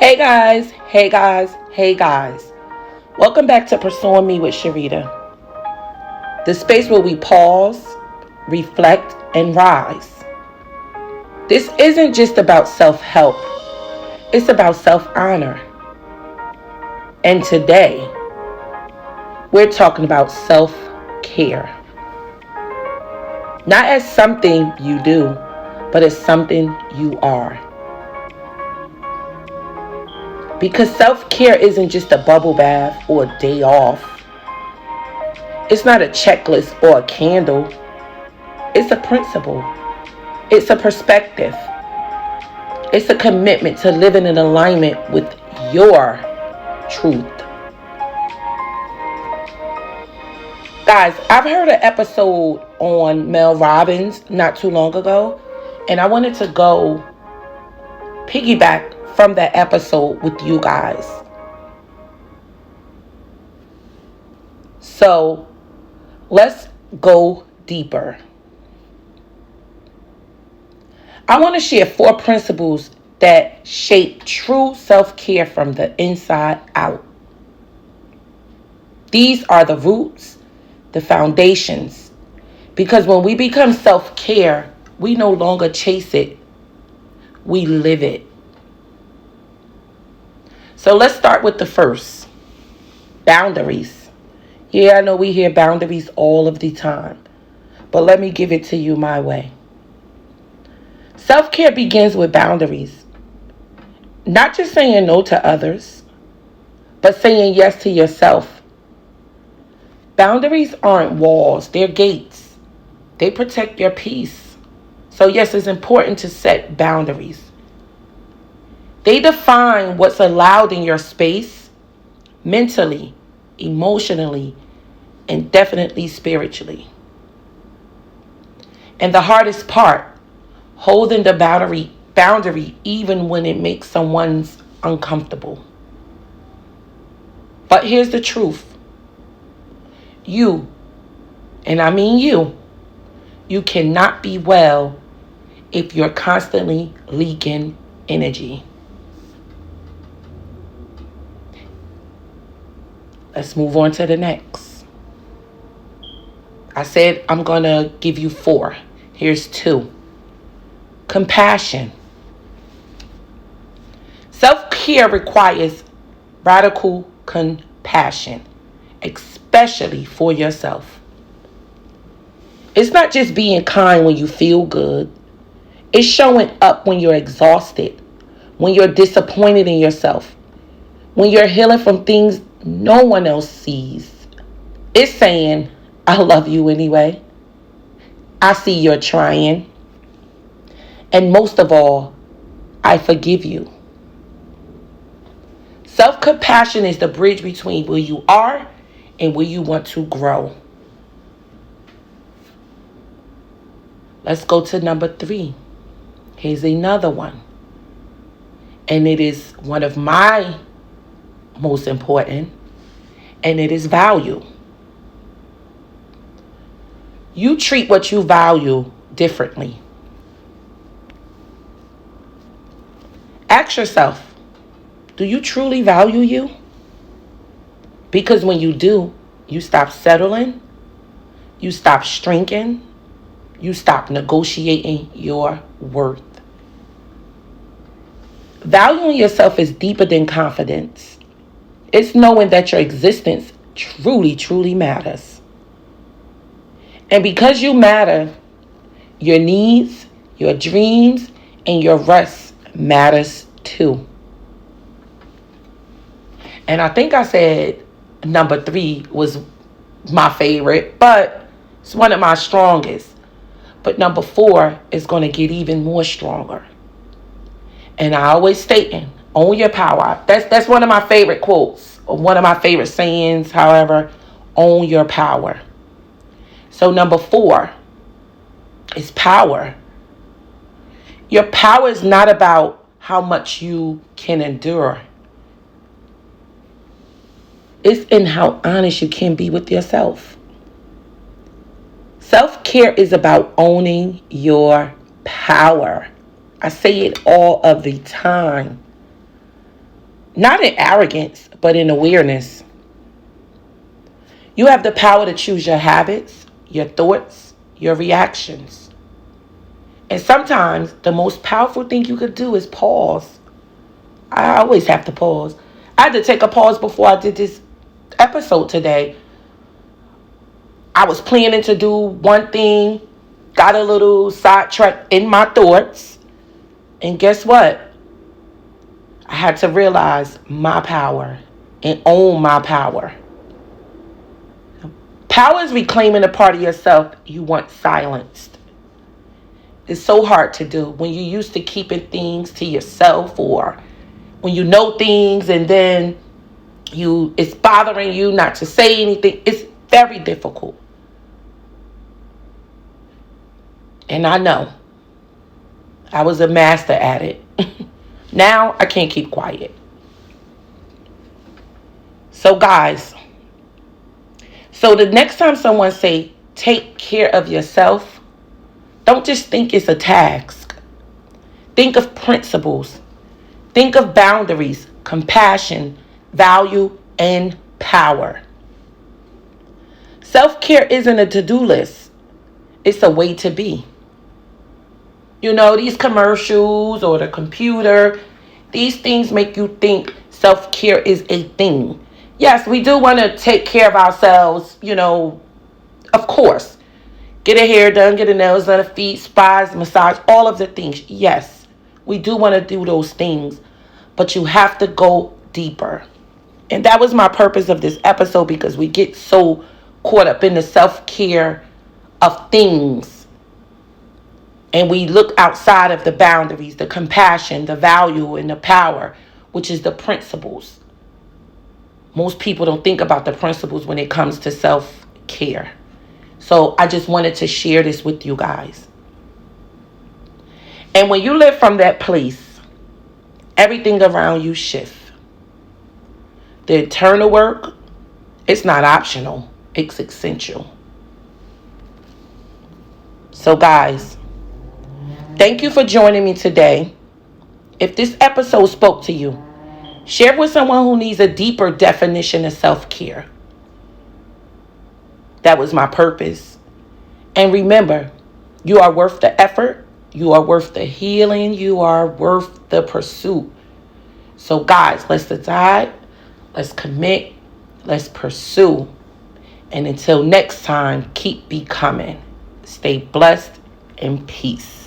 Hey guys, hey guys, hey guys. Welcome back to Pursuing Me with Sharita, the space where we pause, reflect, and rise. This isn't just about self-help, it's about self-honor. And today, we're talking about self-care. Not as something you do, but as something you are. Because self-care isn't just a bubble bath or a day off. It's not a checklist or a candle. It's a principle. It's a perspective. It's a commitment to living in alignment with your truth. Guys, I've heard an episode on Mel Robbins not too long ago, and I wanted to go piggyback from that episode with you guys. So, let's go deeper. I want to share 4 principles that shape true self-care from the inside out. These are the roots, the foundations, because when we become self-care, we no longer chase it, we live it. So let's start with the first, boundaries. Yeah, I know we hear boundaries all of the time, but let me give it to you my way. Self-care begins with boundaries. Not just saying no to others, but saying yes to yourself. Boundaries aren't walls, they're gates. They protect your peace. So yes, it's important to set boundaries. They define what's allowed in your space, mentally, emotionally, and definitely spiritually. And the hardest part, holding the boundary even when it makes someone's uncomfortable. But here's the truth. You, and I mean you cannot be well if you're constantly leaking energy. Let's move on to the next. I said I'm going to give you 4. Here's 2. Compassion. Self-care requires radical compassion, especially for yourself. It's not just being kind when you feel good. It's showing up when you're exhausted, when you're disappointed in yourself, when you're healing from things no one else sees. It's saying, I love you anyway. I see you're trying. And most of all, I forgive you. Self-compassion is the bridge between where you are and where you want to grow. Let's go to number 3. Here's another one. And it is one of my most important, and it is value. You treat what you value differently. Ask yourself, do you truly value you? Because when you do, you stop settling, you stop shrinking, you stop negotiating your worth. Valuing yourself is deeper than confidence. It's knowing that your existence truly, truly matters. And because you matter, your needs, your dreams, and your rest matters too. And I think I said number 3 was my favorite, but it's one of my strongest. But number 4 is going to get even more stronger. And I always stating, own your power. That's one of my favorite quotes, or one of my favorite sayings, however, own your power. So number 4 is power. Your power is not about how much you can endure. It's in how honest you can be with yourself. Self-care is about owning your power. I say it all of the time. Not in arrogance, but in awareness. You have the power to choose your habits, your thoughts, your reactions. And sometimes the most powerful thing you could do is pause. I always have to pause. I had to take a pause before I did this episode today. I was planning to do one thing, got a little sidetracked in my thoughts, and guess what? I had to realize my power and own my power. Power is reclaiming a part of yourself you once silenced. It's so hard to do when you're used to keeping things to yourself, or when you know things and then it's bothering you not to say anything. It's very difficult. And I know I was a master at it. Now I can't keep quiet. So guys, the next time someone say take care of yourself, don't just think it's a task. Think of principles. Think of boundaries, compassion, value, and power. Self-care isn't a to-do list. It's a way to be. These commercials or the computer, these things make you think self-care is a thing. Yes, we do want to take care of ourselves, of course. Get a hair done, get a nails done, a feet, spas, massage, all of the things. Yes, we do want to do those things, but you have to go deeper. And that was my purpose of this episode, because we get so caught up in the self-care of things. And we look outside of the boundaries, the compassion, the value, and the power, which is the principles. Most people don't think about the principles when it comes to self-care. So I just wanted to share this with you guys. And when you live from that place, everything around you shifts. The internal work, it's not optional. It's essential. So guys, thank you for joining me today. If this episode spoke to you, share it with someone who needs a deeper definition of self-care. That was my purpose. And remember, you are worth the effort. You are worth the healing. You are worth the pursuit. So guys, let's decide. Let's commit. Let's pursue. And until next time, keep becoming. Stay blessed and peace.